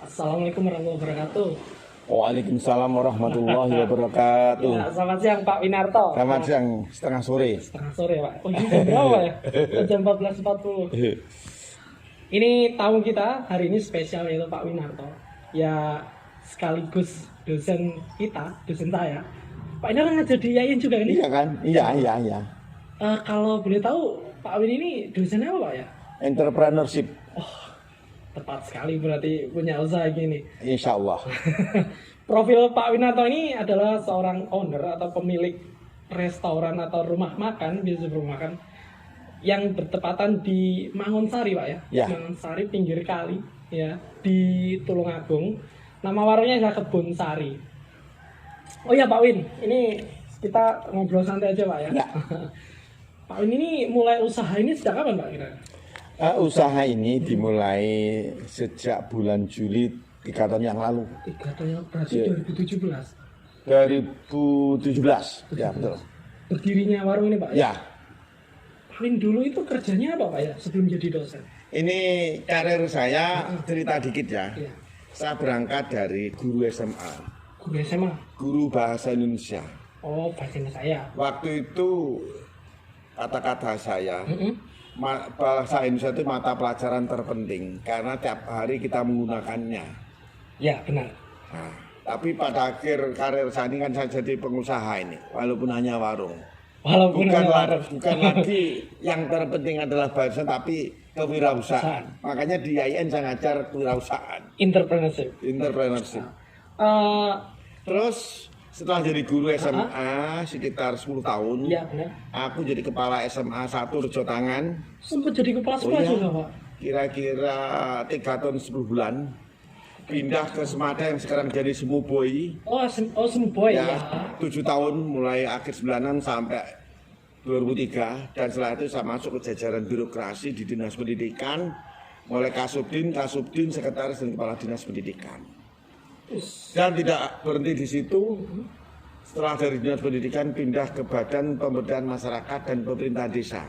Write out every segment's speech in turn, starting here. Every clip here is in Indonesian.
Assalamualaikum warahmatullahi wabarakatuh. Waalaikumsalam warahmatullahi wabarakatuh. Ya, selamat siang Pak Winarto. Selamat siang, setengah sore. Setengah sore Pak. Oh, ini jam berapa ya? Oh, jam 14.40. Ini tamu kita hari ini spesial yaitu Pak Winarto. Ya sekaligus dosen kita, dosen saya. Pak Winarto ngajar di IAIN juga kan? Iya kan? Iya. Kalau boleh tahu Pak Win ini dosennya apa Pak ya? Entrepreneurship. Tepat sekali berarti punya usaha gini. Insya Allah. Profil Pak Winarto ini adalah seorang owner atau pemilik restoran atau rumah makan, biasa rumah makan yang bertepatan di Mangunsari Pak ya. Ya. Mangunsari pinggir kali ya di Tulungagung. Nama warungnya adalah Kebun Sari. Oh ya Pak Win, ini kita ngobrol santai aja Pak ya. Ya. Pak Win ini mulai usaha ini sejak kapan Pak kira? Usaha ini dimulai sejak bulan Juli 3 tahun yang lalu. 3 tahun yang berarti Ya. 2017. 2017, ya betul. Berdirinya warung ini Pak Ya, Pak Win dulu itu kerjanya apa Pak ya sebelum jadi dosen? ini karir saya cerita dikit ya. Iya. Saya berangkat dari guru SMA, Guru SMA. guru bahasa Indonesia. Oh, bahasa saya. Waktu itu kata-kata saya, bahasa Indonesia itu mata pelajaran terpenting karena tiap hari kita menggunakannya. Ya, benar. Nah, tapi pada akhir karir saya ini kan saya jadi pengusaha ini, walaupun hanya warung. Walaupun Bukan lagi yang terpenting adalah bahasa, tapi kewirausahaan. Makanya di IAIN saya ngajar kewirausahaan, Entrepreneurship. entrepreneurship. Eh, Terus setelah jadi guru SMA sekitar 10 tahun, ya benar. aku jadi kepala SMA 1 Rejo Tangan. Sempat jadi kepala sekolah iya. juga Pak. Kira-kira 3 tahun 10 bulan. Pindah ke Semada yang sekarang jadi Semuboi. Semboy ya. Ya, 7 tahun mulai akhir 9-an sampai 2003. Dan setelah itu saya masuk ke jajaran birokrasi di Dinas Pendidikan. Mulai Kasubdin, Sekretaris dan Kepala Dinas Pendidikan. Dan tidak berhenti di situ. Setelah dari Dinas Pendidikan pindah ke Badan Pemberdayaan Masyarakat dan Pemerintah Desa.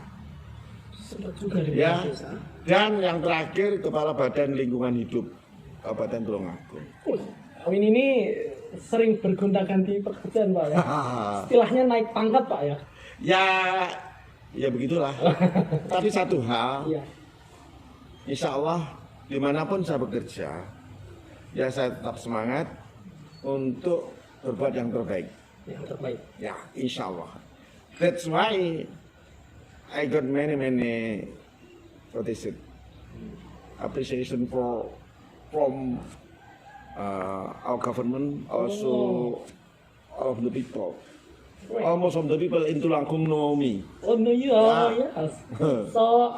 Sempat juga di Ya, desa. dan yang terakhir Kepala Badan Lingkungan Hidup Kabupaten Tulungagung. Pak Win ini sering bergonta-ganti pekerjaan Pak ya. Istilahnya naik pangkat Pak ya. Ya begitulah. Tapi satu hal, Iya. insya Allah dimanapun saya bekerja, ya saya tetap semangat untuk berbuat yang terbaik. Yang terbaik. Ya, insya Allah. That's why I got many what is it, appreciation from our government, also all of the people. Almost of the people in Tulungagung know me. Oh no, you are yes. So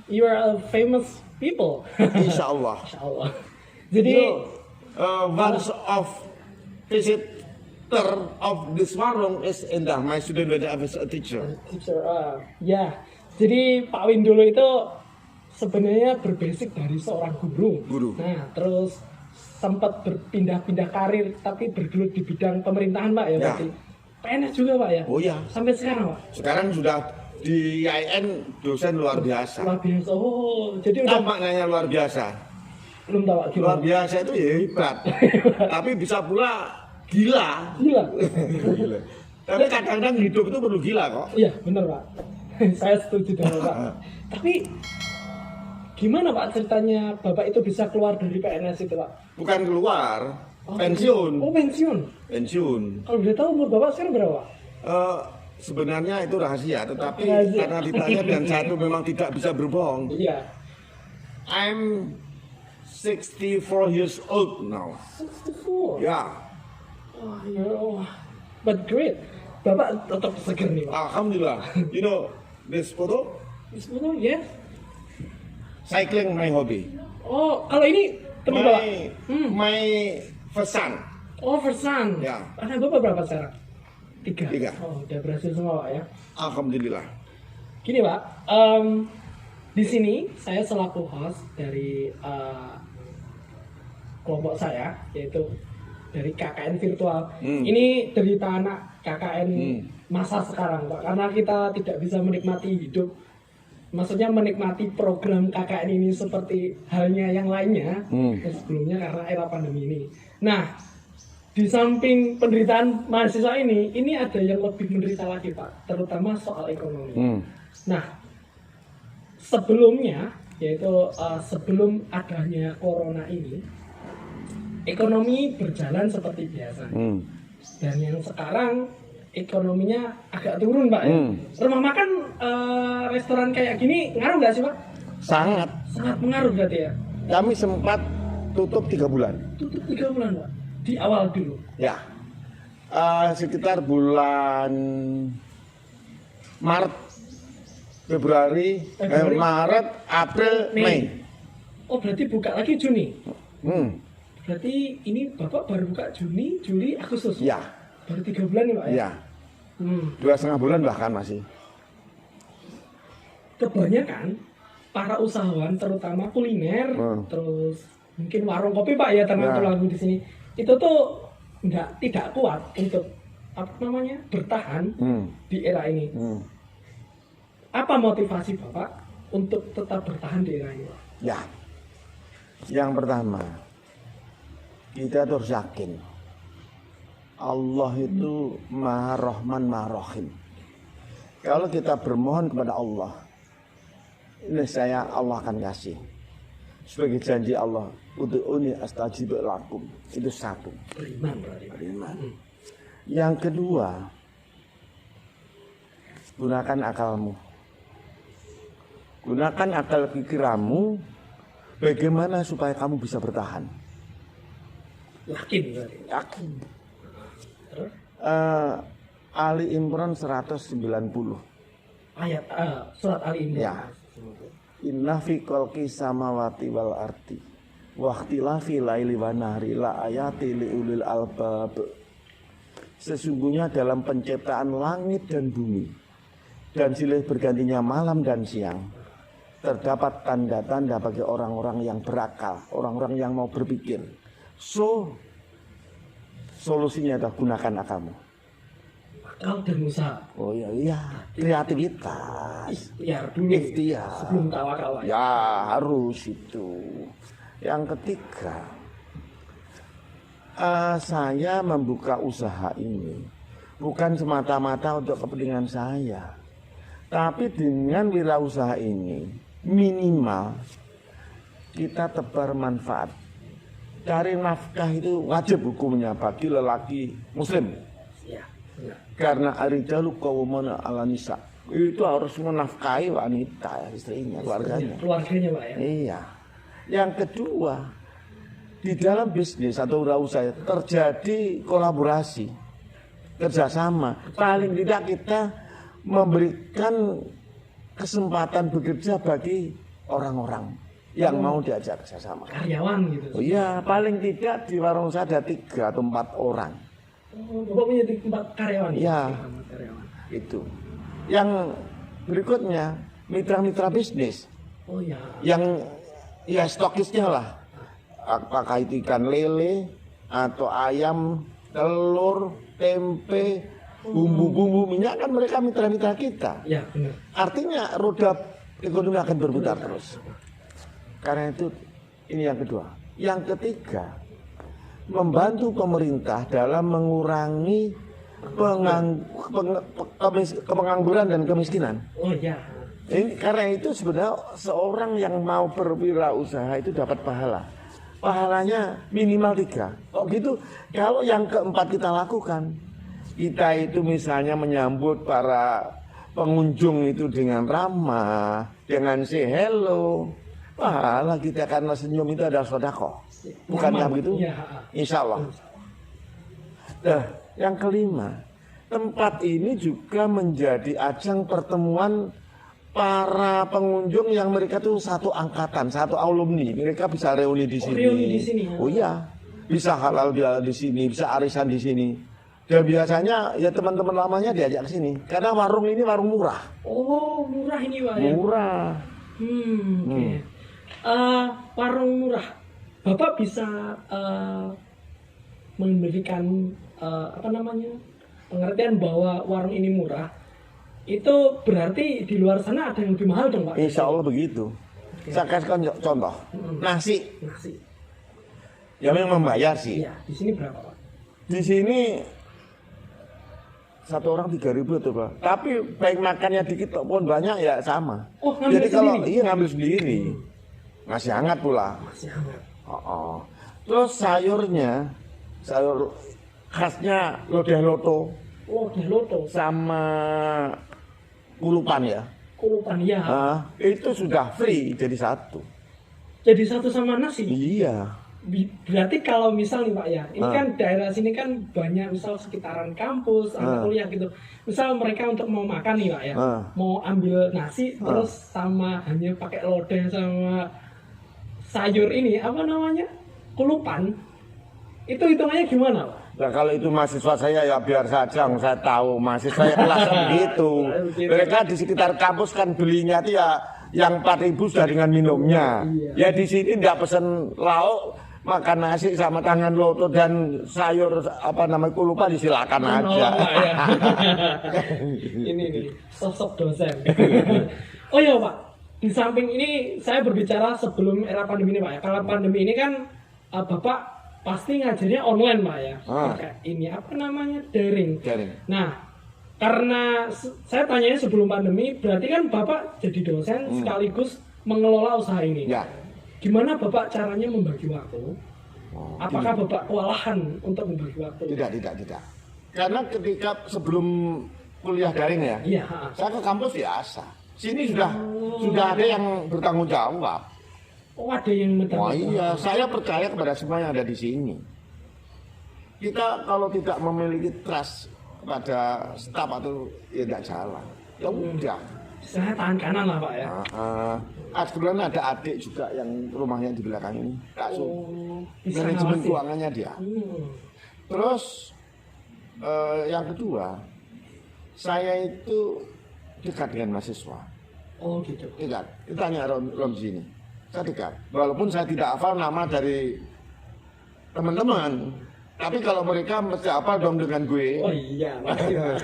you are a famous people. Insya Allah. Insya Allah. Jadi Once of visitor of this warung is Endah, my student when I was a teacher. ya. Jadi Pak Win dulu itu sebenarnya berbasic dari seorang guru. Nah, terus sempat berpindah-pindah karir tapi bergelut di bidang pemerintahan Pak ya, Ya. berarti. PNS juga Pak ya? Oh iya. Sampai sekarang Pak? Sekarang sudah di IAIN dosen luar biasa. Luar biasa. Oh, jadi udah Tahu maknanya luar biasa? belum tahu Pak Luar gimana? biasa itu ya hebat. Tapi bisa pula gila. Gila. Gila. Tapi kadang-kadang hidup itu perlu gila kok. Iya, benar Pak. Saya setuju dengan Pak. Tapi gimana Pak ceritanya Bapak itu bisa keluar dari PNS itu Pak? Bukan keluar, pensiun. Oh, pensiun. Pensiun. Kalau udah tahu umur Bapak sekarang berapa? Sebenarnya itu rahasia, tetapi Rahasia. karena ditanya dan satu memang tidak bisa berbohong. Iya. I'm 64 years old now. 64. Ya, Wah, ya Allah. But great. Bapak tetap seger nih Pak. alhamdulillah. You know this photo? Bismillah, ya. Cycling my hobby. Oh, kalau ini teman Bapak? My first son. Oh, Versan. Ya. Anak Bapak berapa sekarang? 3. 3. Oh, udah berhasil semua Pak ya. Alhamdulillah. Gini Pak, di sini saya selaku host dari kelompok saya, yaitu dari KKN virtual. Ini derita anak KKN masa sekarang Pak, karena kita tidak bisa menikmati hidup maksudnya menikmati program KKN ini seperti halnya yang lainnya sebelumnya karena era pandemi ini. Nah, di samping penderitaan mahasiswa ini ada yang lebih menderita lagi Pak, terutama soal ekonomi. Nah, sebelumnya yaitu sebelum adanya corona ini, ekonomi berjalan seperti biasa. Dan yang sekarang ekonominya agak turun Pak ya. Rumah makan restoran kayak gini ngaruh nggak sih Pak? Sangat Mengaruh berarti ya. kami sempat tutup 3 bulan. Tutup 3 bulan Pak, di awal dulu. Ya, sekitar bulan Maret, Februari, Maret, April, Mei. Oh berarti buka lagi Juni. Berarti ini Bapak baru buka Juni, Juli, Agustus. Ya. Baru 3 bulan nih Pak ya. Ya. 2,5 bulan bahkan masih. Kebanyakan para usahawan terutama kuliner, terus mungkin warung kopi Pak ya termasuk lagu di sini. Itu tuh tidak kuat untuk bertahan di era ini. Apa motivasi Bapak untuk tetap bertahan di era ini? Ya. Yang pertama, kita harus yakin Allah itu Maha Rahman Maha Rahim. Kalau kita bermohon kepada Allah, niscaya Allah akan kasih. Sebagai janji Allah, ud'uni astajib lakum. Itu satu. Beriman. Yang kedua, gunakan akalmu. Gunakan akal pikiranmu bagaimana supaya kamu bisa bertahan. Yakin berarti. Yakin. Ali Imran 190. Ayat surat Ali Imran. Ya. Inna fi khalqi samawati wal ardi wa ikhtilafi laili wan nahari la ayati liulil albab. Sesungguhnya dalam penciptaan langit dan bumi dan silih bergantinya malam dan siang terdapat tanda-tanda bagi orang-orang yang berakal, orang-orang yang mau berpikir. Solusinya adalah gunakan akalmu. Akal dan usaha. Oh iya, kreativitas. Ikhtiar dulu. Sebelum tawakal. Ya harus itu. Yang ketiga, saya membuka usaha ini bukan semata-mata untuk kepentingan saya, tapi dengan wirausaha ini minimal kita tebar manfaat. Cari nafkah itu wajib hukumnya bagi lelaki muslim. Ya, benar. Karena arijalu qawwamuna 'ala nisa. Itu harus menafkahi wanita, istrinya, keluarganya. Keluarganya Pak ya. Iya. Yang kedua, di dalam bisnis atau wirausaha terjadi kolaborasi, kerjasama. Paling tidak kita memberikan kesempatan bekerja bagi orang-orang yang mau diajak kerjasama. Karyawan gitu. Oh iya, paling tidak di warung saya ada 3 atau 4 orang. Oh, Bapak punya 4 karyawan? Iya. Karyawan. Itu. Yang berikutnya, mitra-mitra bisnis. Oh iya. Yang ya stokisnya lah. Apakah itu ikan lele atau ayam, telur, tempe, bumbu-bumbu minyak, kan mereka mitra-mitra kita. Iya, benar. Artinya roda ekonomi akan berputar terus. Karena itu ini yang kedua. Yang ketiga, membantu pemerintah dalam mengurangi pengangguran dan kemiskinan. Oh iya. Karena itu sebenarnya seorang yang mau berwirausaha itu dapat pahala. Pahalanya minimal 3. Oh gitu. Kalau yang keempat kita lakukan, kita itu misalnya menyambut para pengunjung itu dengan ramah, dengan say hello. Pahala kita karena senyum itu adalah sedekah. Bukankah begitu? Ya. Insya Allah. Nah, yang kelima, tempat ini juga menjadi ajang pertemuan para pengunjung yang mereka tuh satu angkatan, satu alumni. Mereka bisa reuni di sini. Reuni di sini. Oh iya, bisa halal di sini, bisa arisan di sini. Dan biasanya ya teman-teman lamanya diajak ke sini. Karena warung ini warung murah. Oh, murah ini Pak ya. Murah. Oke. Warung murah. Bapak bisa memberikan pengertian bahwa warung ini murah Itu berarti di luar sana ada yang lebih mahal dong Pak? Insya Allah begitu. Saya kasih contoh, nasi, Nasi. ya memang membayar sih. Iya, di sini berapa Pak? Di sini satu orang 3.000 tuh Pak. Tapi baik makannya dikit pun banyak ya sama. Oh, ngambil Jadi kalau sendiri? iya ngambil sendiri, masih hangat pula. Masih hangat. Oh. Terus sayur khasnya lodeh loto Oh, di loto. sama kulupan ya. Kulupan ya. Itu sudah free jadi satu. Jadi satu sama nasi. Iya. Berarti kalau misal nih Pak ya, ini kan daerah sini kan banyak misal sekitaran kampus, anak kuliah gitu. Misal mereka untuk mau makan nih Pak ya, mau ambil nasi terus sama hanya pakai lodeh sama sayur ini apa namanya? Kulupan. Itu hitungannya gimana Pak? Nah kalau itu mahasiswa saya ya biar saja, saya tahu mahasiswa saya kelas begitu. Mereka di sekitar kampus kan belinya itu ya yang 4.000 sudah dengan minumnya. Ya di sini tidak pesen lauk, makan nasi sama tangan loto dan sayur apa namanya kulupan silakan aja. Ini nih sosok dosen. Oh iya Pak, di samping ini saya berbicara sebelum era pandemi ini Pak ya. Kalau pandemi ini kan Bapak pasti ngajarnya online Pak ya. Pakai ini apa namanya daring. Nah, karena saya tanyanya sebelum pandemi, berarti kan Bapak jadi dosen sekaligus mengelola usaha ini. Ya. Gimana Bapak caranya membagi waktu? Apakah Bapak kewalahan untuk membagi waktu? Tidak. Karena ketika sebelum kuliah daring ya, Iya. saya ke kampus biasa. Sini sudah ada yang bertanggung jawab. Oh, ada yang Wah iya, saya percaya kepada semua yang ada di sini. Kita kalau tidak memiliki trust pada staf atau ya tidak jalan. Ya udah. Saya tangan kanan lah Pak ya. Kebetulan ada adik juga yang rumahnya di belakang ini. Kak Su. Bisa Manajemen ngawasi. keuangannya dia. Terus yang kedua, saya itu dekat dengan mahasiswa. Oh gitu. Dekat. Kita tanya Rom sini. Saya dekat. Walaupun saya tidak hafal nama dari teman-teman, tapi kalau mereka mesti hafal dong dengan gue. Oh iya, pasti Pak.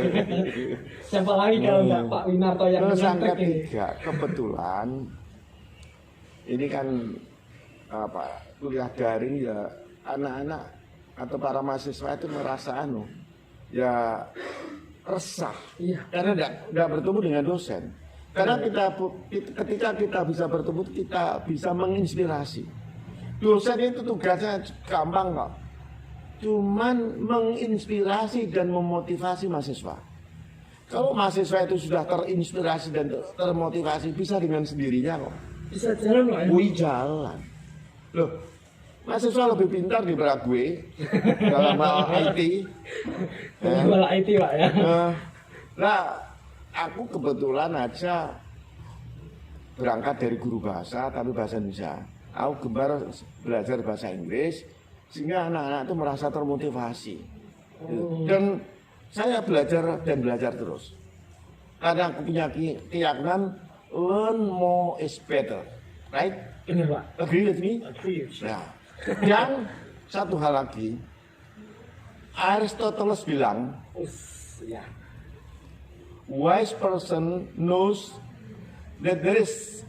Siapa lagi kalau nggak Pak Winarto yang Terus yang nyontek ini? ketiga, kebetulan ini kan kuliah daring ya anak-anak atau para mahasiswa itu merasa ya resah. Iya. Karena tidak bertemu dengan dosen. Karena ketika kita bisa bertemu, kita bisa menginspirasi. Dosen itu tugasnya gampang kok. Cuman menginspirasi dan memotivasi mahasiswa. Kalau mahasiswa itu sudah terinspirasi dan termotivasi, bisa dengan sendirinya kok. Bisa jalan Pak ya? Wih jalan. Loh, mahasiswa lebih pintar daripada gue dalam hal IT. Jual IT Pak ya? Nah, aku kebetulan aja berangkat dari guru bahasa, tapi bahasa Indonesia. Aku gemar belajar bahasa Inggris, sehingga anak-anak itu merasa termotivasi. Dan saya belajar dan belajar terus. Karena aku punya keyakinan, learn more is better. Right? Benar Pak. Agree with me? Agree. Nah, dan satu hal lagi, Aristoteles bilang, Ya. wise person knows that there is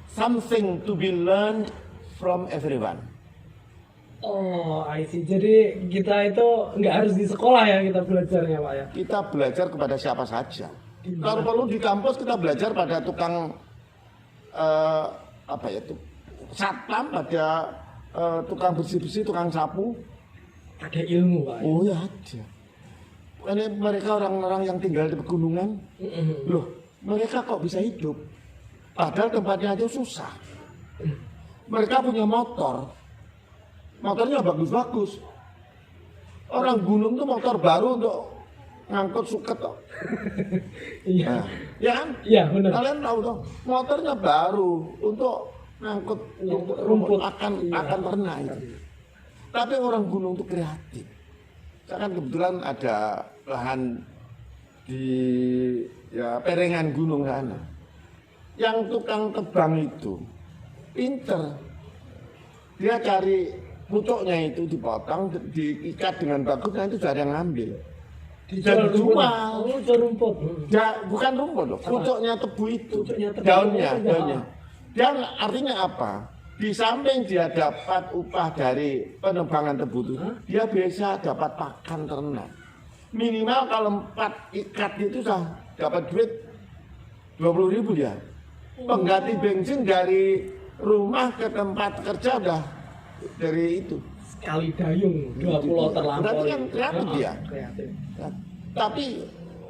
something to be learned from everyone. Oh, I see. Jadi kita itu nggak harus di sekolah ya kita belajarnya Pak ya? Kita belajar kepada siapa saja. Kalau perlu di kampus kita belajar pada tukang satpam, pada tukang bersih-bersih, tukang sapu. Ada ilmu Pak ya? Oh ya ada. Ini mereka orang-orang yang tinggal di pegunungan. Loh, mereka kok bisa hidup? Padahal tempatnya aja susah. Mereka punya motor. Motornya bagus-bagus. Orang gunung tuh motor baru untuk ngangkut suket toh. Iya. Nah, ya kan? Iya benar. Kalian tahu toh, motornya baru untuk ngangkut rumput akan pernah itu. Tapi orang gunung itu kreatif. Saya kan kebetulan ada lahan di perengan gunung sana. Yang tukang tebang itu pinter. Dia cari pucuknya itu dipotong, diikat dengan bagus, nanti sudah ada yang ngambil. dijual. Oh, jual rumput. Ya, bukan rumput loh, pucuknya tebu itu, Pucuknya tebu. daunnya. Dan artinya apa? Di samping dia dapat upah dari penebangan tebu itu, dia biasa dapat pakan ternak. Minimal kalau 4 ikat itu sudah dapat duit 20.000 dia. Pengganti bensin dari rumah ke tempat kerja udah dari itu. Sekali dayung 20 terlampau. Berarti kan kreatif dia. Kreatif. Ya, tapi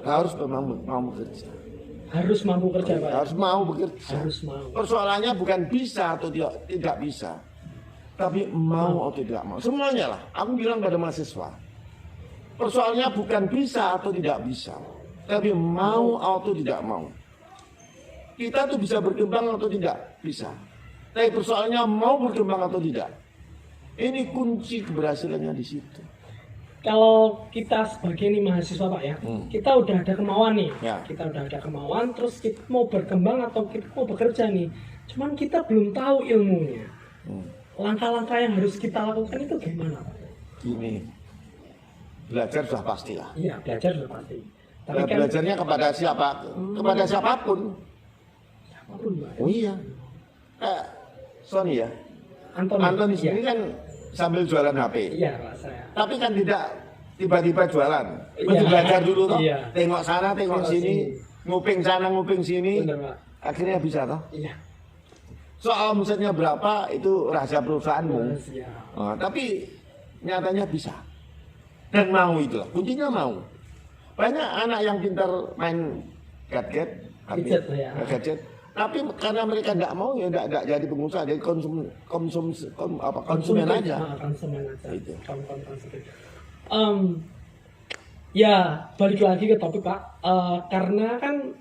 harus memang mau bekerja. Harus mampu kerja, Pak. Harus mau bekerja. Harus mau. Persoalannya bukan bisa atau tidak bisa, tapi mau atau tidak mau. Semuanya lah. Aku bilang pada mahasiswa, persoalannya bukan bisa atau tidak bisa, tapi mau atau tidak mau. Kita tuh bisa berkembang atau tidak bisa, tapi persoalannya mau berkembang atau tidak. Ini kunci keberhasilannya di situ. Kalau kita sebagai ini mahasiswa, Pak ya, kita udah ada kemauan nih. Ya. Kita udah ada kemauan, terus kita mau berkembang atau kita mau bekerja nih. Cuman kita belum tahu ilmunya. Langkah-langkah yang harus kita lakukan itu gimana, Pak? Gini, belajar sudah pasti lah. Iya, belajar sudah pasti. Tapi Nah, kan belajarnya kepada siapa? Kepada siapapun. apapun, Pak. Oh iya. Sony ya. Antoni sendiri kan sambil jualan HP. Iya, Pak, saya. Tapi kan tidak tiba-tiba jualan. Iya. Mesti belajar dulu toh. Iya. Tengok sana, tengok sini, nguping sana, nguping sini. Benar, Pak. Akhirnya bisa toh. Iya. Soal omsetnya berapa itu rahasia perusahaanmu. Iya. Tapi nyatanya bisa. Dan mau itulah. Kuncinya mau. Banyak anak yang pintar main gadget, Gadget, ya. gadget. Tapi karena mereka tidak mau ya tidak jadi pengusaha, jadi konsumen aja. Konsumen aja. Itu. Ya, balik lagi ke topik, Pak. Karena kan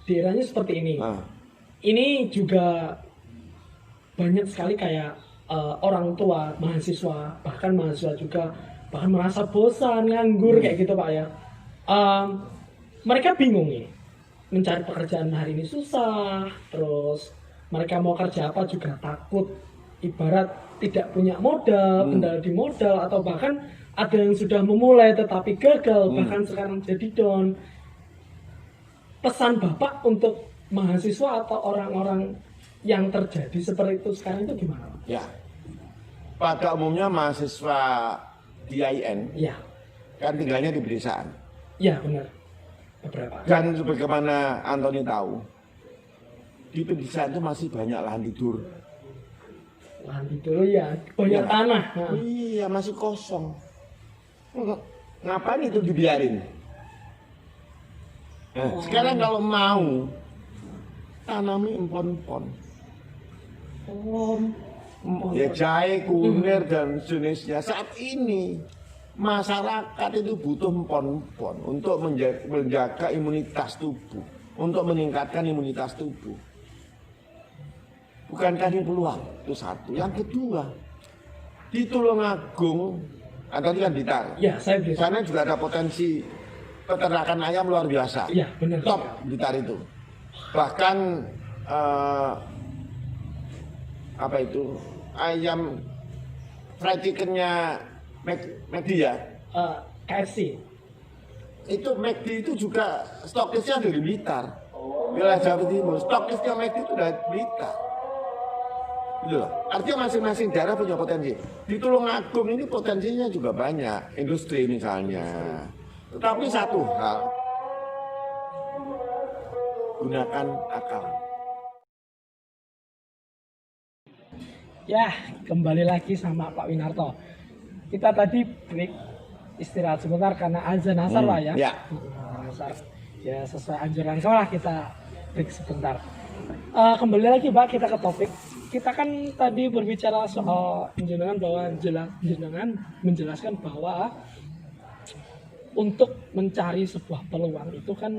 daerahnya seperti ini. Nah, Ini juga banyak sekali kayak orang tua, mahasiswa, bahkan mahasiswa juga bahkan merasa bosan, nganggur kayak gitu, Pak ya. Mereka bingung nih, mencari pekerjaan hari ini susah, terus mereka mau kerja apa juga takut, ibarat tidak punya modal, kendala di modal, atau bahkan ada yang sudah memulai tetapi gagal, bahkan sekarang jadi down. Pesan Bapak untuk mahasiswa atau orang-orang yang terjadi seperti itu sekarang itu gimana, Pak? ya. Pada umumnya mahasiswa di IN Iya, kan tinggalnya di pedesaan. iya benar. Beberapa. Dan sebagaimana Antoni tahu, di pedesaan itu masih banyak lahan tidur. Lahan tidur ya, banyak Iya. tanah. Nah, Iya, masih kosong. Ngapain itu dibiarin? Nah, sekarang kalau mau tanami empon-empon. Ya jahe, kunir dan jenisnya. Saat ini masyarakat itu butuh empon-empon untuk menjaga imunitas tubuh, untuk meningkatkan imunitas tubuh. Bukankah ini peluang? Itu satu. Yang kedua, di Tulungagung atau di Blitar, ya saya di bisa. sana juga ada potensi peternakan ayam luar biasa. Iya benar. Top Blitar itu. Bahkan apa itu ayam fried chickennya McD ya, KFC. itu McD itu juga stokisnya dari Blitar, wilayah Jawa Timur. Stokisnya McD itu dari Blitar. Gitu loh. Artinya masing-masing daerah punya potensi. Di Tulungagung ini potensinya juga banyak, industri misalnya. Tetapi satu hal, gunakan akal. Ya, kembali lagi sama Pak Winarto. Kita tadi break istirahat sebentar karena azan asar, Pak ya. Ya. Asar. Ya, sesuai anjuran sekolah kita break sebentar. Kembali lagi, Pak, kita ke topik. Kita kan tadi berbicara soal jenengan menjelaskan bahwa untuk mencari sebuah peluang itu kan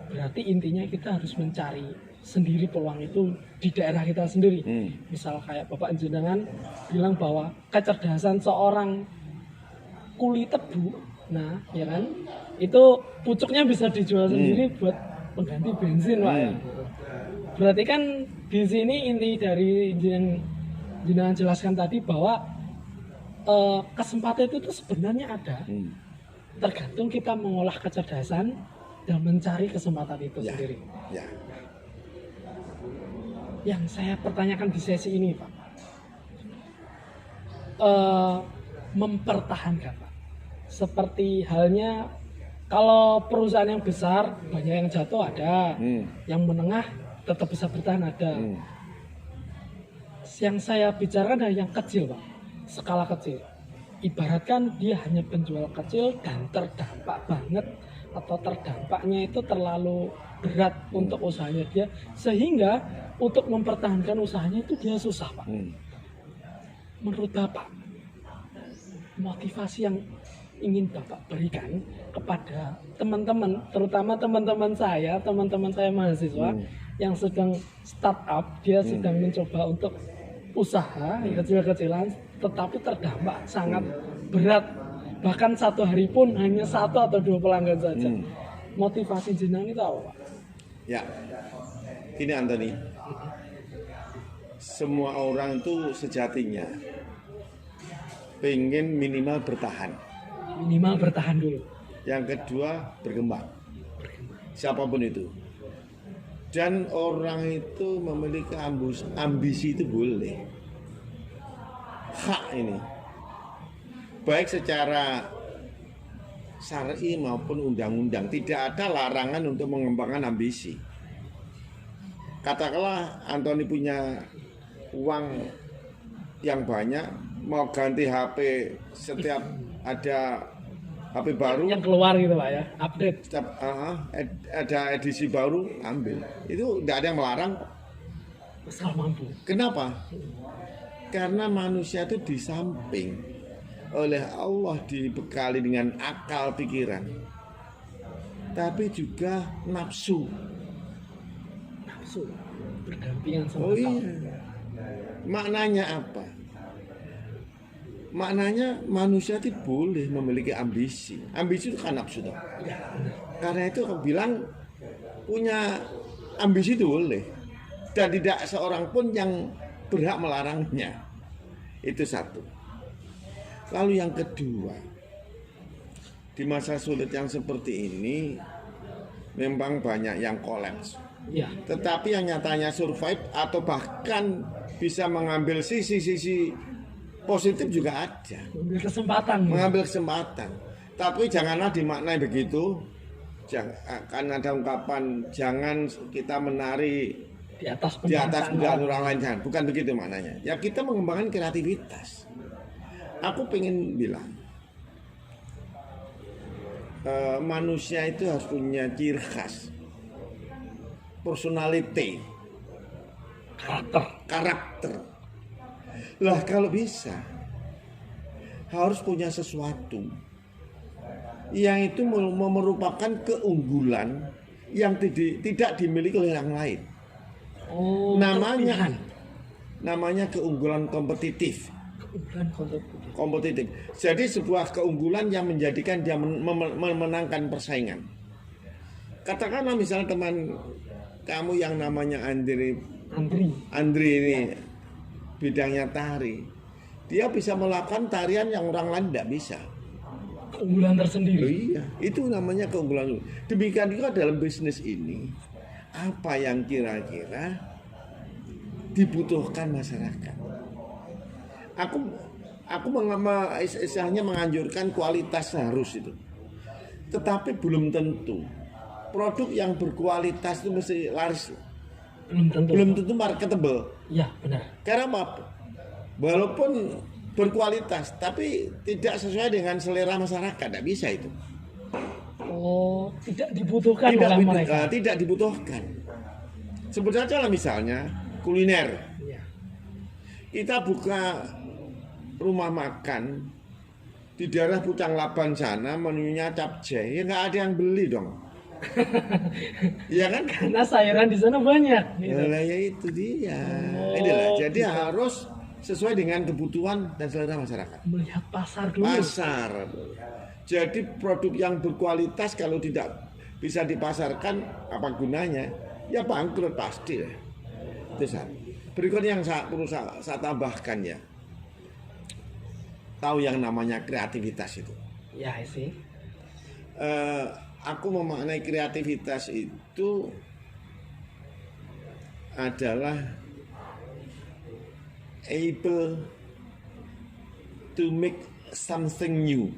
berarti intinya kita harus mencari sendiri peluang itu di daerah kita sendiri. Misal kayak Bapak jenengan bilang bahwa kecerdasan seorang kuli tebu, nah ya kan, itu pucuknya bisa dijual sendiri buat pengganti bensin, Pak ya. Berarti kan di sini inti dari jenengan jelaskan tadi bahwa kesempatan itu tuh sebenarnya ada. tergantung kita mengolah kecerdasan dan mencari kesempatan itu Ya. sendiri. Ya. Yang saya pertanyakan di sesi ini, Pak, mempertahankan, Pak. Seperti halnya kalau perusahaan yang besar banyak yang jatuh ada, yang menengah tetap bisa bertahan ada. Yang saya bicarakan adalah yang kecil, Pak, skala kecil. Ibaratkan dia hanya penjual kecil dan terdampak banget atau terdampaknya itu terlalu berat untuk usahanya dia, sehingga untuk mempertahankan usahanya itu dia susah, Pak. Menurut Bapak, motivasi yang ingin Bapak berikan kepada teman-teman, terutama teman-teman saya mahasiswa yang sedang startup, dia sedang mencoba untuk usaha kecil-kecilan, tetapi terdampak sangat berat, bahkan satu hari pun hanya 1 atau 2 pelanggan saja. Motivasi jenang itu apa, Pak? Ya, ini Anthony, semua orang itu sejatinya pengen minimal bertahan. Minimal bertahan dulu. Yang kedua berkembang, siapapun itu. Dan orang itu memiliki ambisi itu boleh, hak ini, baik secara syar'i maupun undang-undang. Tidak ada larangan untuk mengembangkan ambisi. Katakanlah Anthony punya uang yang banyak, mau ganti HP setiap ada HP baru, Yang keluar gitu, Pak, ya, update. setiap ada edisi baru, ambil. Itu tidak ada yang melarang. Asal mampu. Kenapa? Karena manusia itu di samping oleh Allah dibekali dengan akal pikiran, tapi juga nafsu. Nafsu berdampingan sama Oh akal. iya. Maknanya apa? Maknanya manusia itu boleh memiliki ambisi. Ambisi itu kan nafsu toh. Karena itu aku bilang punya ambisi itu boleh. Dan tidak seorang pun yang berhak melarangnya. Itu satu. Lalu yang kedua, di masa sulit yang seperti ini memang banyak yang kolaps. Ya, Tetapi yang nyatanya survive atau bahkan bisa mengambil sisi-sisi positif juga ada. mengambil kesempatan. Mengambil kesempatan. Tapi janganlah dimaknai begitu. Akan ada ungkapan jangan kita menari Di atas di atas penderitaan orang lain, jangan. Bukan begitu maknanya. Ya kita mengembangkan kreativitas. Aku pengen bilang manusia itu harus punya ciri khas, personality, karakter. Lah kalau bisa harus punya sesuatu yang itu merupakan keunggulan yang tidak dimiliki oleh yang lain. Oh, Namanya keunggulan kompetitif. keunggulan Kompetitif. Jadi sebuah keunggulan yang menjadikan dia memenangkan persaingan. Katakanlah misalnya teman kamu yang namanya Andri ini bidangnya tari. Dia bisa melakukan tarian yang orang lain tidak bisa. keunggulan Oh tersendiri. iya, itu namanya keunggulan. Demikian juga dalam bisnis ini. Apa yang kira-kira dibutuhkan masyarakat? Aku istilahnya menganjurkan kualitas harus itu. Tetapi belum tentu produk yang berkualitas itu mesti laris. Belum tentu marketable. Ya, benar. Karena apa? Walaupun berkualitas, tapi tidak sesuai dengan selera masyarakat, tidak bisa itu. Oh, tidak dibutuhkan oleh mereka. Tidak dibutuhkan. Sebut saja lah misalnya kuliner. Ya. Kita buka rumah makan di daerah Pucang Laban sana, menunya capcay, ya nggak ada yang beli dong. Iya kan? Karena sayuran di sana banyak. Gitu. Ya itu dia. Inilah. Jadi harus sesuai dengan kebutuhan dan selera masyarakat. Melihat pasar dulu. Pasar. Jadi produk yang berkualitas kalau tidak bisa dipasarkan apa gunanya? Ya bangkrut pasti. Itu satu. Berikutnya yang perlu saya tambahkan ya. Tahu yang namanya kreativitas itu. Ya sih. aku memaknai kreativitas itu adalah able to make something new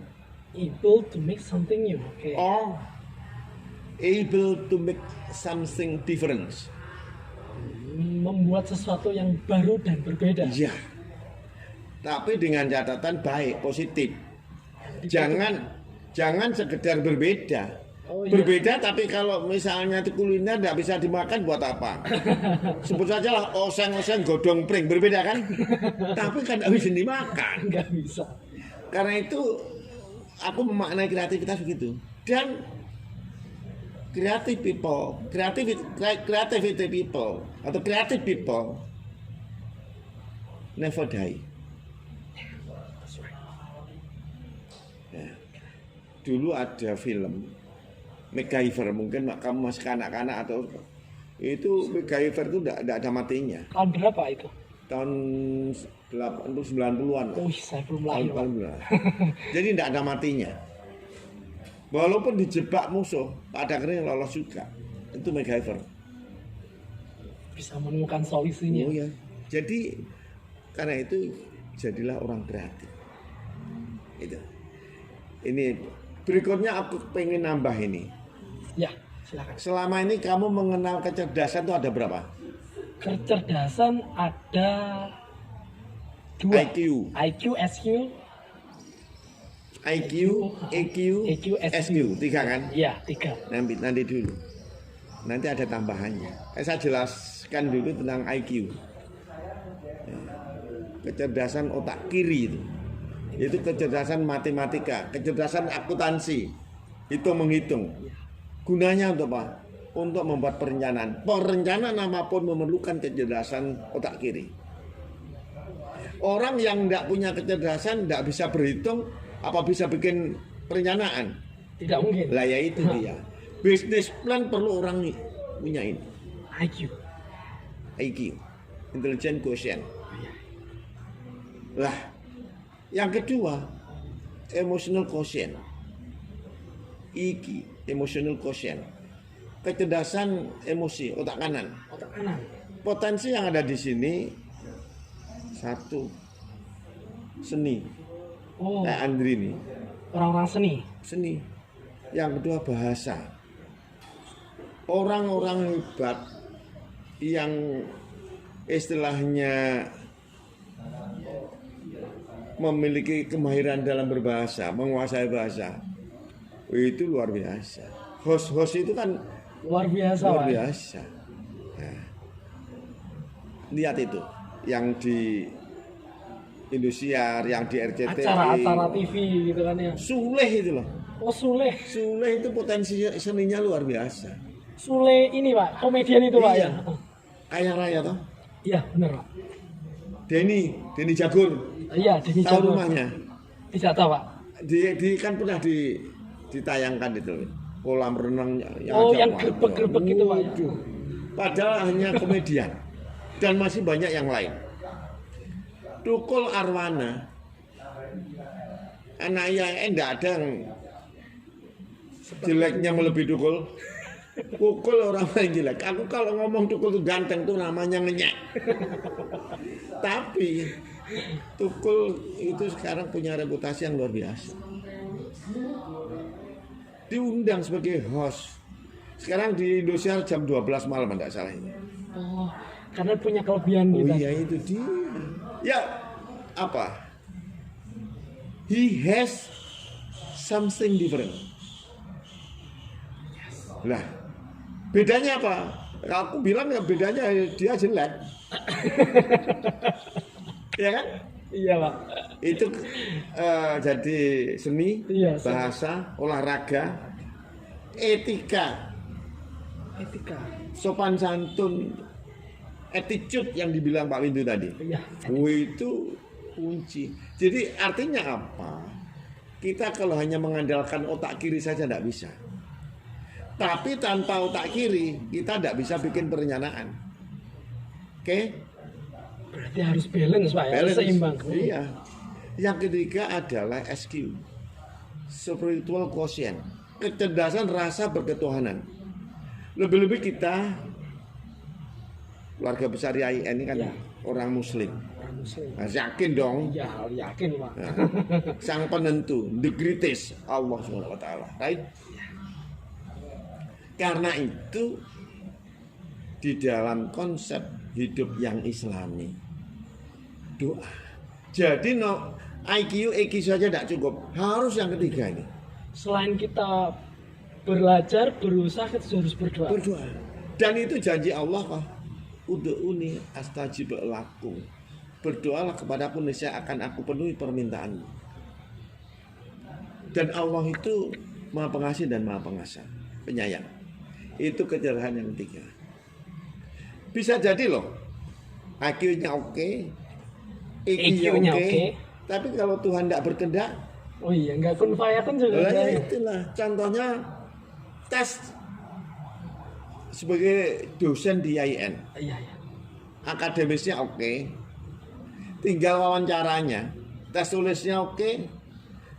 Able to make something new. Oke. or able to make something different. Membuat sesuatu yang baru dan berbeda. Ya, tapi dengan catatan baik, positif. Jangan sekedar berbeda. Oh, iya. Berbeda tapi kalau misalnya itu kuliner tidak bisa dimakan buat apa? Sebut saja lah oseng-oseng godong pring, berbeda kan? Tapi kan tidak bisa dimakan. Nggak bisa. Karena itu aku memaknai kreativitas begitu. Dan creative people atau creative people never die. Ya. Dulu ada film MacGyver, mungkin kamu masih kanak-kanak atau itu MacGyver itu tidak ada matinya. Tahun berapa itu? Tahun 90-90-an. Saya belum lahir. Jadi tidak ada matinya. Walaupun dijebak musuh, ada kering lolos juga. Itu MacGyver. Bisa menemukan solusinya. Oh ya. Jadi karena itu jadilah orang kreatif. Itu. Ini berikutnya aku pengen nambah ini. Ya, silakan. Selama ini kamu mengenal kecerdasan itu ada berapa? Kecerdasan ada 2. IQ, SQ. EQ, EQ, SQ, 3 kan? Iya, 3. Nanti dulu. Nanti ada tambahannya. Saya jelaskan dulu tentang IQ. Kecerdasan otak kiri itu kecerdasan matematika, kecerdasan akuntansi, itu menghitung. Gunanya untuk apa? Untuk membuat perencanaan. Perencanaan apapun memerlukan kecerdasan otak kiri. Orang yang tidak punya kecerdasan tidak bisa berhitung, apa bisa bikin perencanaan? Tidak mungkin. Lah ya itu dia. Bisnis plan perlu orang punya ini. IQ, intelligent quotient. Lah, yang kedua, emotional quotient. EQ, emotional quotient. Kecerdasan emosi, otak kanan. Otak kanan. Potensi yang ada di sini satu, seni. Oh, Kayak Andri nih, orang-orang seni. Yang kedua bahasa. Orang-orang hebat yang istilahnya memiliki kemahiran dalam berbahasa, menguasai bahasa, itu luar biasa. Host itu kan luar biasa. luar biasa. Nah, lihat itu yang di Indosiar, yang di RCTI, Acara-acara TV gitu kan ya. Sule itu loh. Oh, Sule Itu potensi seninya luar biasa. Sule ini Pak, komedian itu Pak Iya. ya. Kaya raya toh. Iya, benar Pak. Denny Jagur. Iya, Denny Tahu Jagur. rumahnya? Tidak tahu Pak. Di kan pernah ditayangkan itu kolam renang Yang gerbek-gerbek gitu Pak ya. Waduh. Padahal hanya komedian dan masih banyak yang lain. Tukul Arwana, anaknya enggak ada yang jeleknya melebihi Tukul. Tukul orang paling jelek. Aku kalau ngomong Tukul itu ganteng tuh namanya ngenyek. Tapi Tukul itu sekarang punya reputasi yang luar biasa. Diundang sebagai host. Sekarang di Indonesia jam 12 malam enggak salah ini. Oh, karena punya kelebihan Oh gitu. iya itu dia. Ya, apa? He has something different. Lah, bedanya apa? Aku bilang ya bedanya dia jelek. Ya kan? Iya Pak. Itu jadi seni, Iya, seni. bahasa, olahraga, etika, sopan santun, attitude yang dibilang Pak Windu tadi. Iya. Itu kunci. Jadi artinya apa? Kita kalau hanya mengandalkan otak kiri saja tidak bisa. Tapi tanpa otak kiri kita tidak bisa bikin perencanaan. Oke? Berarti harus balance Pak ya, Balance. seimbang. Iya. Yang ketiga adalah SQ, spiritual quotient. kecerdasan rasa berketuhanan. Lebih-lebih kita keluarga besar IAIN ini kan Ya. orang Muslim. Orang Muslim. Nah, yakin dong. Ya, yakin Pak. Nah, sang penentu, the greatest, Allah Subhanahu wa taala. Right? Karena itu di dalam konsep hidup yang Islami, doa. Jadi IQ, EQ saja tidak cukup, harus yang ketiga ini. Selain kita belajar, berusaha, kita harus berdoa. Berdoa. Dan itu janji Allah kok. Ud'uni astajib lakum. Berdoalah kepadaku niscaya akan aku penuhi permintaanmu. Dan Allah itu Maha Pengasih dan Maha Pengasih, penyayang. Itu kejelasan yang ketiga. Bisa jadi loh, IQ-nya oke, EQ-nya oke, tapi kalau Tuhan tidak berkehendak, Oh iya, nggak kun fayakun juga. ya itulah. Contohnya tes sebagai dosen di IAIN, Iya, iya. akademisnya oke, tinggal wawancaranya, tes tulisnya oke,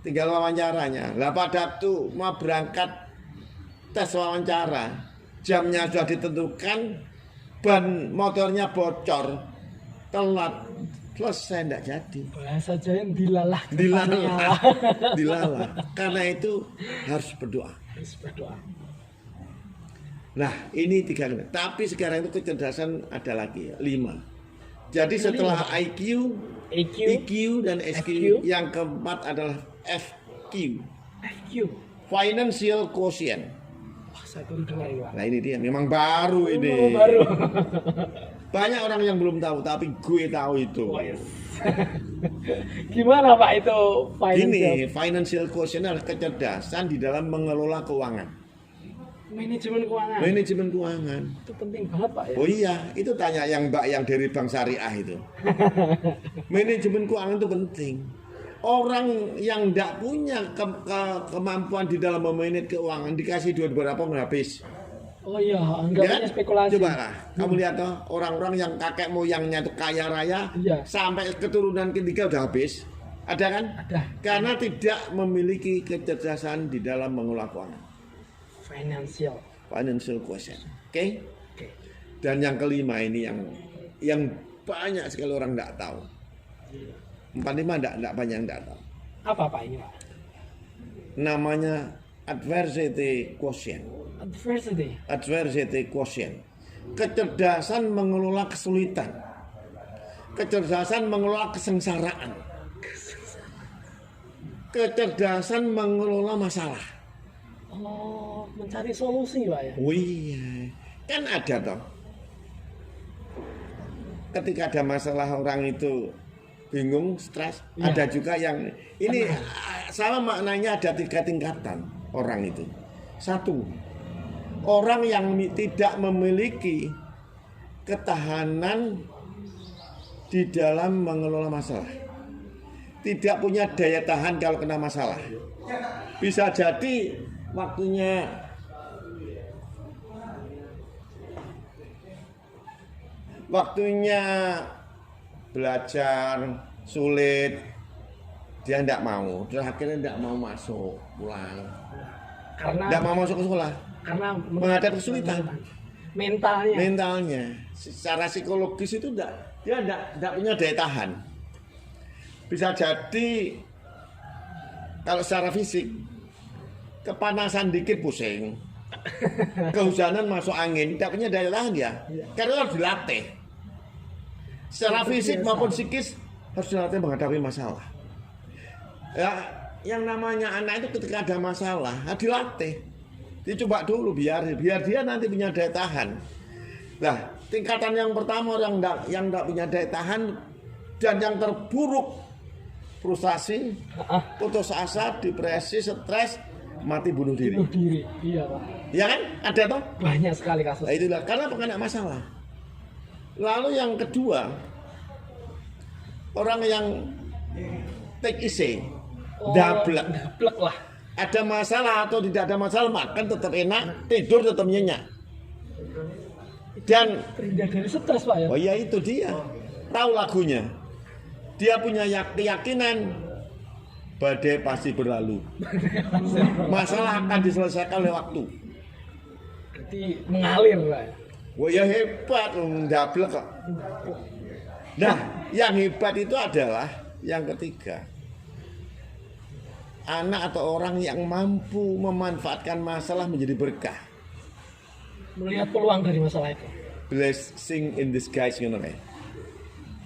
tinggal wawancaranya. Lah pada waktu mau berangkat tes wawancara, jamnya sudah ditentukan, ban motornya bocor, telat, selesai tidak jadi. Bahasa Jawa dilalah. Dilalah, dilalah. Karena itu harus berdoa. Harus berdoa. Nah ini 3. Tapi sekarang itu kecerdasan ada lagi 5. Jadi setelah IQ, EQ, EQ dan SQ, yang keempat adalah FQ, FQ. Financial Quotient. Wah, saya baru dengar ini, Pak. Nah ini dia, memang baru ini. Oh, baru. Banyak orang yang belum tahu, tapi gue tahu itu. Oh, yes. Gimana Pak itu Ini financial quotient adalah kecerdasan di dalam mengelola keuangan. Manajemen keuangan? Manajemen keuangan. Itu penting banget Pak ya. Oh iya, itu tanya yang Mbak yang dari Bank Syariah itu. Manajemen keuangan itu penting. Orang yang tidak punya kemampuan di dalam memanage keuangan dikasih duit berapa nggak habis. Oh iya, enggak Ya kan? punya spekulasi. Coba lah, kamu lihat toh orang-orang yang kakek moyangnya itu kaya raya, Iya. sampai keturunan ketiga udah habis. Ada kan? Ada. Karena tidak memiliki kecerdasan di dalam mengelola keuangan. Financial quotient. Oke? Oke. Dan yang kelima ini yang banyak sekali orang tidak tahu. 45 tidak banyak yang tidak tahu. Apa Pak ini Pak? Namanya adversity quotient. Adversity quotient. Kecerdasan mengelola kesulitan. Kecerdasan mengelola kesengsaraan. Kecerdasan mengelola masalah. Oh, mencari solusi Pak ya. Oh iya, kan ada toh. Ketika ada masalah orang itu bingung, stres. Ya. Ada juga yang ini sama maknanya, ada 3 tingkatan orang itu. 1, orang yang tidak memiliki ketahanan di dalam mengelola masalah. Tidak punya daya tahan kalau kena masalah. Bisa jadi waktunya belajar sulit, dia tidak mau, terus akhirnya tidak mau masuk pulang, Karena tidak mau masuk ke sekolah, karena menghadapi kesulitan mentalnya, secara psikologis itu dia tidak punya daya tahan. Bisa jadi kalau secara fisik kepanasan dikit pusing, kehujanan masuk angin, tidak punya daya tahan dia, karena harus dilatih. Secara fisik maupun psikis harus dilatih menghadapi masalah. Ya, yang namanya anak itu ketika ada masalah harus dilatih. Dicoba dulu biar dia nanti punya daya tahan. Nah, tingkatan yang pertama orang yang tidak punya daya tahan dan yang terburuk, frustasi, putus asa, depresi, stres, mati bunuh diri. bunuh diri. Iya Pak. Ya kan? Ada toh? Banyak sekali kasus. Nah, itulah karena kena masalah. Lalu yang kedua, orang yang take easy, dablek. Dablek lah. Ada masalah atau tidak ada masalah, makan tetap enak, tidur tetap nyenyak. Dan Terhindar dari stres Pak ya. oh ya itu dia, tahu lagunya. Dia punya keyakinan badai pasti berlalu. Masalah akan diselesaikan oleh waktu. Berarti mengalir, Pak. Wah ya hebat, mendablek kok. Nah, yang hebat itu adalah yang ketiga. Anak atau orang yang mampu memanfaatkan masalah menjadi berkah. Melihat peluang dari masalah itu. Blessing in disguise, you know, kan?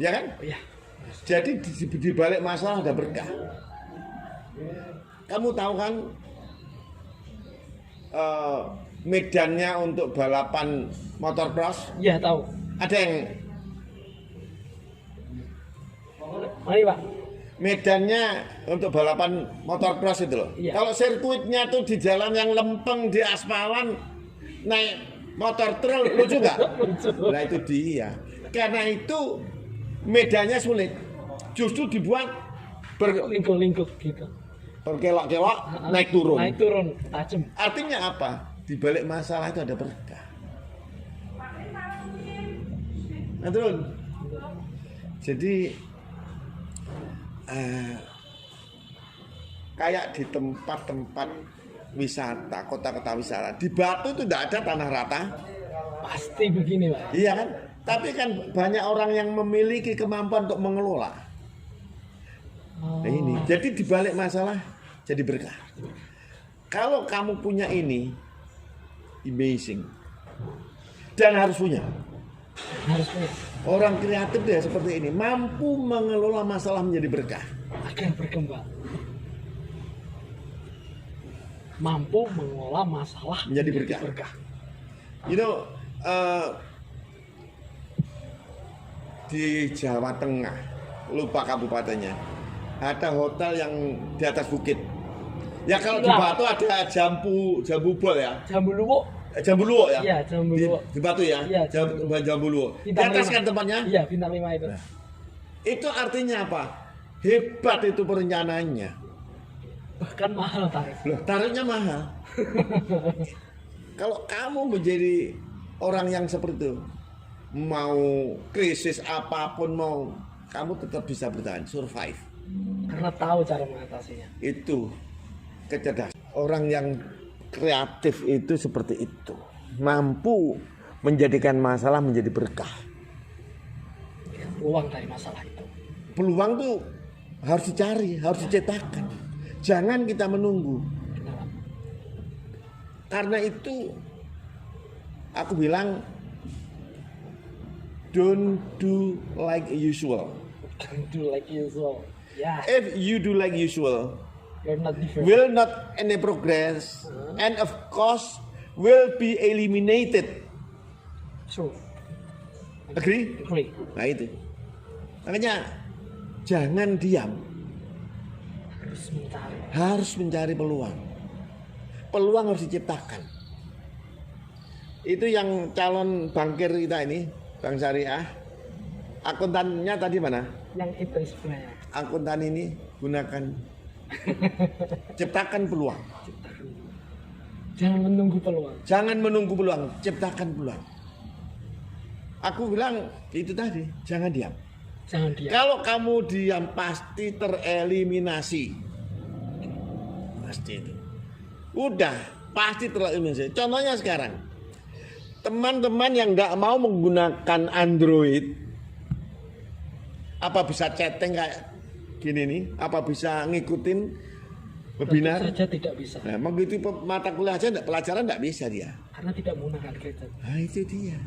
Ya kan? Oh, iya. Jadi di balik masalah ada berkah. Kamu tahu kan medannya untuk balapan motor cross? Iya, tahu. Ada yang Mari, Pak. medannya untuk balapan motor cross itu loh. Iya. Kalau sirkuitnya tuh di jalan yang lempeng di aspalan naik motor trail lucu nggak? Nah itu dia. Karena itu medannya sulit. Justru dibuat Lingkup-lingkup gitu. berkelok-kelok naik turun. Naik turun, tajam. Artinya apa? Di balik masalah itu ada berkah. Nah turun. Jadi kayak di tempat-tempat wisata, kota-kota wisata, di Batu itu tidak ada tanah rata. Pasti begini, Pak. Iya kan? Tapi kan banyak orang yang memiliki kemampuan untuk mengelola. Oh. Nah ini, jadi di balik masalah jadi berkah. Kalau kamu punya ini, amazing. Dan harus punya. Harus punya. Orang kreatif ya seperti ini, mampu mengelola masalah menjadi berkah. Agar berkembang. Mampu mengolah masalah Menjadi berkah. You know, di Jawa Tengah, lupa kabupatennya, ada hotel yang di atas bukit. Ya kalau di Batu ada jambu bol ya. Jambu luwuk. Jambu luwuk ya? Iya, jambu luwuk. Di Batu ya? Iya, Jambu luwuk. Di Bintang atas 5. kan tempatnya? Iya, bintang 5 itu. Itu artinya apa? Hebat itu perencanaannya. Bahkan mahal tarif. Loh, tarifnya mahal. Kalau kamu menjadi orang yang seperti itu, mau krisis apapun mau, kamu tetap bisa bertahan, survive. Karena tahu cara mengatasinya. Itu kecerdasan. Orang yang kreatif itu seperti itu, mampu menjadikan masalah menjadi berkah. Peluang dari masalah itu. Peluang tuh harus dicari, harus diciptakan. Jangan kita menunggu. Kenapa? Karena itu aku bilang don't do like usual. Don't do like usual. Ya, If you do like usual, you're not different. will not any progress, and of course will be eliminated. True. Agree? Agree. Nah itu. Makanya jangan diam, harus mencari peluang. Peluang harus diciptakan. Itu yang calon bankir kita ini, Bank Syariah. Akuntannya tadi mana? Yang itu sebenarnya. Akuntan ini gunakan, ciptakan peluang. Jangan menunggu peluang. Jangan menunggu peluang, ciptakan peluang. Aku bilang itu tadi, jangan diam. Jangan diam. Kalau kamu diam pasti tereliminasi. Pasti itu. Udah, pasti tereliminasi. Contohnya sekarang, teman-teman yang nggak mau menggunakan Android, apa bisa chatting kayak gini nih? Apa bisa ngikutin webinar? Tentu saja tidak bisa. Nah, begitu mata kuliah aja, pelajaran nggak bisa dia. Karena tidak menggunakan gadget. Nah itu dia.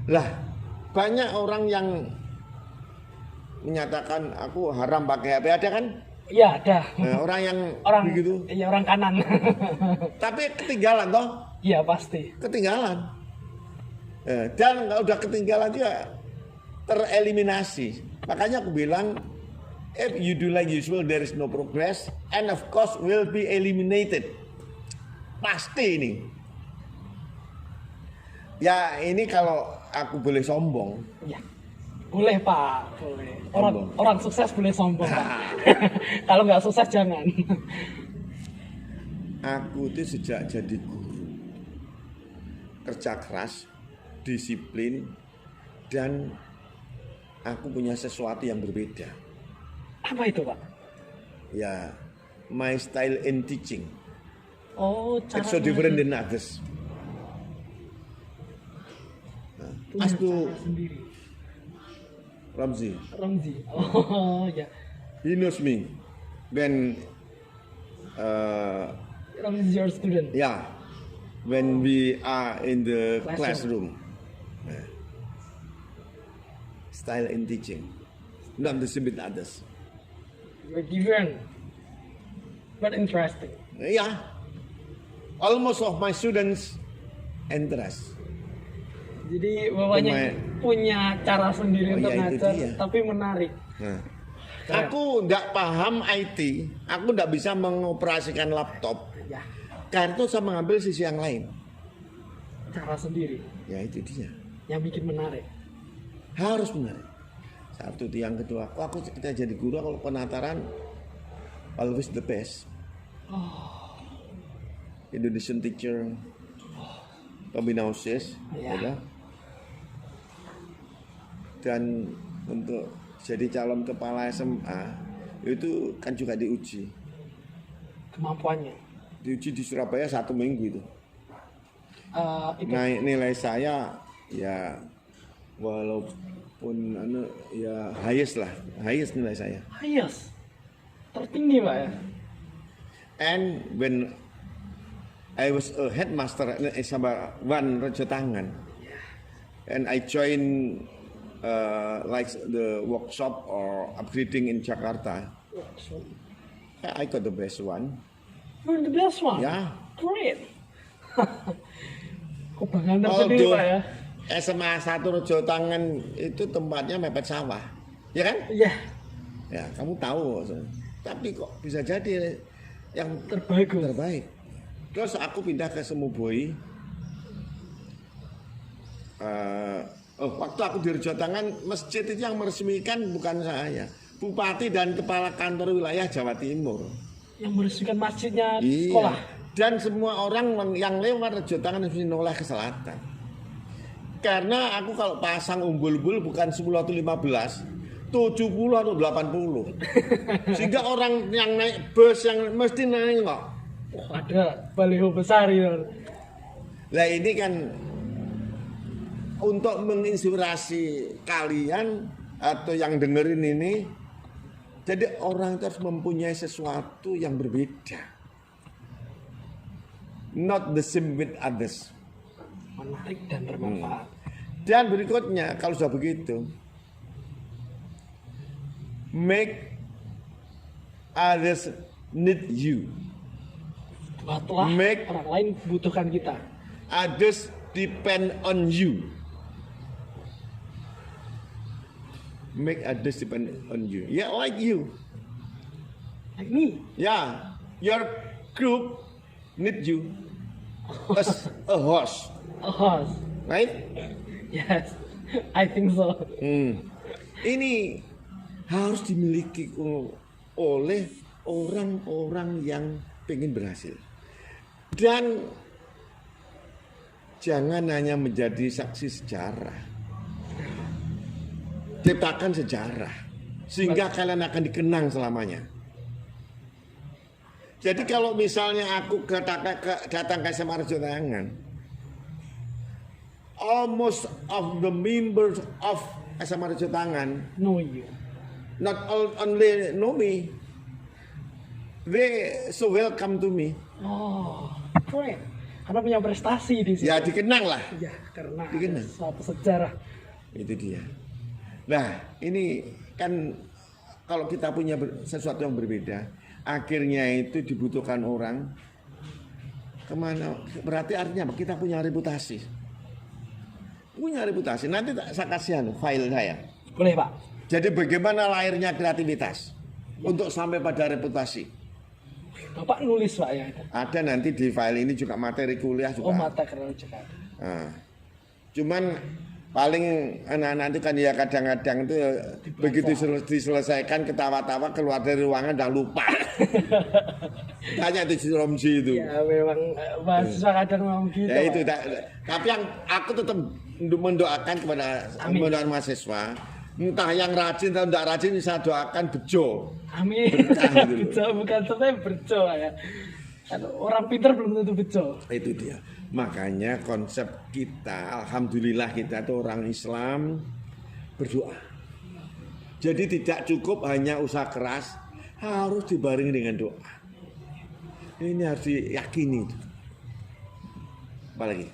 Lah, banyak orang yang menyatakan aku haram pakai HP, ada kan? Iya, ada. Nah, orang yang Orang begitu. Iya, orang kanan. Tapi ketinggalan toh? Iya, pasti. Ketinggalan. Dan kalau udah ketinggalan dia tereliminasi. Makanya aku bilang, if you do like usual, there is no progress, and of course will be eliminated. Pasti ini. Ya ini kalau aku boleh sombong. Iya. Boleh, Pak. Boleh. Sombong. Orang sukses boleh sombong, Pak. Kalau nggak sukses jangan. Aku itu sejak jadi guru, kerja keras, disiplin, dan aku punya sesuatu yang berbeda. Apa itu, Pak? Ya, my style in teaching. Oh, cara It's so different than others. punya As to cara sendiri. Ramzi, Ramzi. Oh, ya. he knows me when Ramzi is your student. yeah, when we are in the Classroom. classroom. Style in teaching, not the same with others. You're different, but interesting. Yeah, almost of my students interest. Jadi bapaknya punya cara sendiri Oh, untuk ya, itu ngajar, dia. tapi menarik. Nah, Keren. aku tidak paham IT, aku tidak bisa mengoperasikan laptop. Ya, Karena itu saya mengambil sisi yang lain. cara sendiri Ya itu dia. yang bikin menarik. Harus menarik. Satu itu yang kedua. Aku kita jadi guru kalau penataran always the best. Indonesian teacher, Pembinausis, Ya. ya. Dan untuk jadi calon kepala SMA itu kan juga diuji. Kemampuannya. Diuji di Surabaya 1 minggu itu. Itu Naik nilai saya ya walaupun ya highest nilai saya. highest, tertinggi pak ya. And when I was a headmaster at SMA 1 Rejo Tangan, and I joined like the workshop or upgrading in Jakarta, So, I got the best one. you're the best one. Ya, Great. Kebanggaan tersendiri although pak ya. SMA 1 Rejo Tangan itu tempatnya mepet sawah, ya kan? Iya, Ya, kamu tahu. Tapi kok bisa jadi yang terbaik. Gus. terbaik. Terus aku pindah ke Semuboi. Waktu aku di Rejo Tangan, masjid itu yang meresmikan bukan saya, Bupati dan Kepala Kantor Wilayah Jawa Timur. Yang meresmikan masjidnya Iya. sekolah. Dan semua orang yang lewat Rejo Tangan harus noleh ke selatan. Karena aku kalau pasang umbul-umbul bukan 10 atau 15, 70 atau 80. Sehingga orang yang naik bus yang mesti nengok. Oh, ada baliho besar ya. Lah ini kan untuk menginspirasi kalian atau yang dengerin ini, jadi orang itu harus mempunyai sesuatu yang berbeda, not the same with others. Menarik dan bermanfaat. Dan berikutnya kalau sudah begitu, make others need you, Buatlah Make- orang lain butuhkan kita. others depend on you. Make others depend on you. Yeah, like you. Like me. Yeah, your group need you as a host, A horse. right? Yes, I think so. Ini harus dimiliki oleh orang-orang yang pengen berhasil. Dan jangan hanya menjadi saksi sejarah. Ciptakan sejarah sehingga kalian akan dikenang selamanya. Jadi kalau misalnya aku datang ke SMA Rejo Tangan, almost of the members of SMA Rejo Tangan Know you. not only know me, they so welcome to me. Oh, keren. Karena punya prestasi di sini. Ya dikenang lah, Ya, karena Dikenal. ada suatu sejarah. itu dia. Nah ini kan kalau kita punya sesuatu yang berbeda, akhirnya itu dibutuhkan orang kemana? Berarti artinya apa? Kita punya reputasi. Punya reputasi. Nanti saya kasih file saya. Boleh pak? Jadi bagaimana lahirnya kreativitas untuk sampai pada reputasi? Bapak nulis pak ya? Ada nanti di file ini juga materi kuliah juga. Oh, mata keren juga. Nah, cuman paling anak-anak itu kan ya kadang-kadang itu begitu diselesaikan ketawa-tawa keluar dari ruangan udah lupa. Tanya itu si Romzi itu. Ya memang mahasiswa kadang memang gitu. Ya itu Pak. tapi yang aku tetap mendoakan kepada Amin. mendoakan mahasiswa Entah yang rajin atau tidak rajin, saya doakan bejo. Amin. Berkah gitu loh. Bejo bukan sampai berjo ya. Kan orang pintar belum tentu bejo. Itu dia. Makanya konsep kita, alhamdulillah kita itu orang Islam berdoa. Jadi tidak cukup hanya usaha keras, harus dibarengi dengan doa. Ini harus diyakini. Apalagi?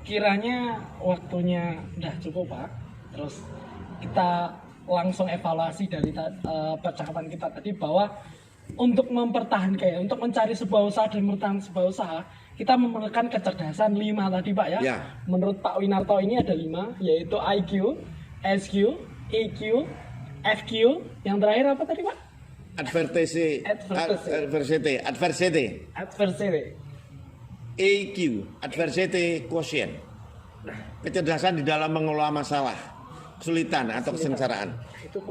Kiranya waktunya udah cukup Pak. Terus kita langsung evaluasi dari percakapan kita tadi bahwa untuk mempertahankan, untuk mencari sebuah usaha dan bertahan sebuah usaha, kita memerlukan kecerdasan 5 tadi Pak ya. Ya. Menurut Pak Winarto ini ada 5, yaitu IQ, SQ, EQ, FQ, yang terakhir apa tadi Pak? Adversity. Adversity. EQ, adversity quotient. Kecerdasan di dalam mengelola masalah, kesulitan atau kesengsaraan. Itu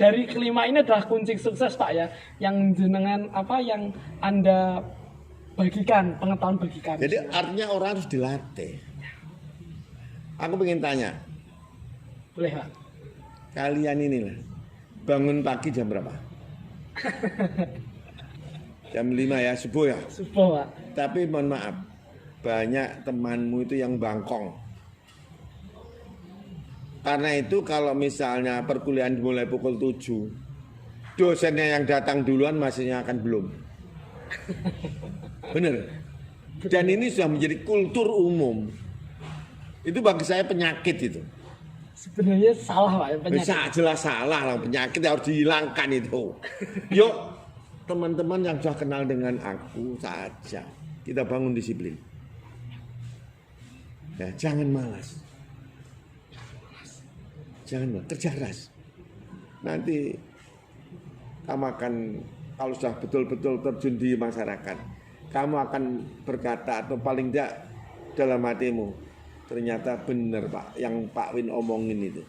dari kelima ini adalah kunci sukses Pak ya, yang jenengan yang Anda bagikan, pengetahuan bagikan. Jadi artinya orang harus dilatih. Aku pengen tanya, Boleh Pak? kalian inilah bangun pagi jam berapa? Jam 5 ya, subuh ya. Subuh Pak. Tapi mohon maaf, banyak temanmu itu yang bangkong. Karena itu kalau misalnya perkuliahan dimulai pukul 7, dosennya yang datang duluan masihnya akan belum. Bener. Dan ini sudah menjadi kultur umum. Itu bagi saya penyakit itu. Sebenarnya salah Pak ya, penyakit. Bisa jelas salah lah, penyakit harus dihilangkan itu. Yuk teman-teman yang sudah kenal dengan aku saja, kita bangun disiplin. Ya, jangan malas. Jangan malas, kerja keras. Nanti kamu akan, kalau sudah betul-betul terjun di masyarakat, kamu akan berkata atau paling tidak dalam hatimu, ternyata benar Pak, yang Pak Win omongin itu.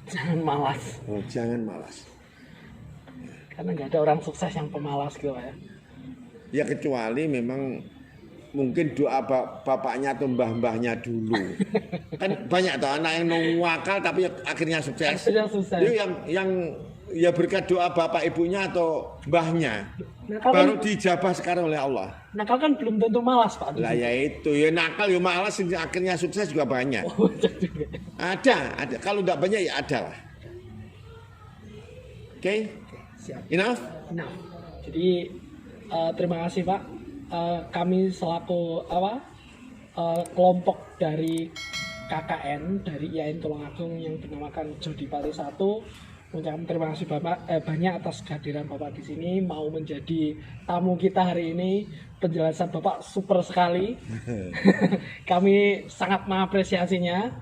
Jangan malas. Oh, jangan malas. Karena nggak ada orang sukses yang pemalas gitu Pak ya. Ya kecuali memang mungkin doa bapaknya atau mbah-mbahnya dulu. Kan banyak tuh anak yang nawakal tapi akhirnya sukses. Akhirnya sukses. Itu yang ya berkat doa bapak ibunya atau mbahnya. Nakal Baru kan, dijabah sekarang oleh Allah. nakal kan belum tentu malas Pak. Lah ya itu, ya nakal ya malas akhirnya sukses juga banyak. Oh, jadi. Ada. Kalau tidak banyak ya ada lah. Oke? Siap. Enough? Nah, jadi terima kasih Pak. Kami selaku kelompok dari KKN dari IAIN Tulungagung yang dinamakan Jodi Pali 1 mengucapkan terima kasih banyak atas kehadiran Bapak di sini, mau menjadi tamu kita hari ini. Penjelasan Bapak super sekali. Kami sangat mengapresiasinya.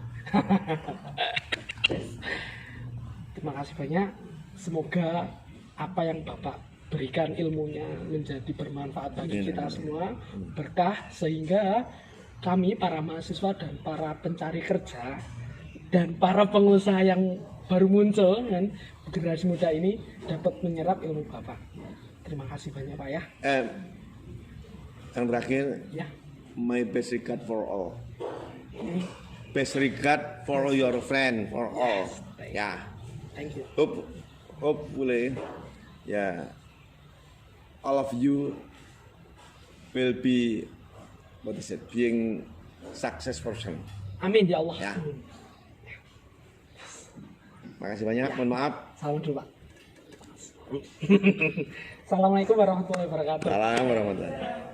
Terima kasih banyak. Semoga apa yang Bapak berikan ilmunya menjadi bermanfaat bagi kita semua, berkah, sehingga kami para mahasiswa dan para pencari kerja dan para pengusaha yang baru muncul kan, generasi muda ini dapat menyerap ilmu Bapak. Terima kasih banyak Pak ya. Yang terakhir, Ya. my best regard for all. Best regard for your friend, for all. Ya. Thank you. Hopefully, ya, all of you will be being success person. Amin ya Allah. Ya. Amin. Makasih banyak. Mohon maaf. Salam dulu Pak. Assalamualaikum warahmatullahi wabarakatuh. Salam warahmatullahi wabarakatuh.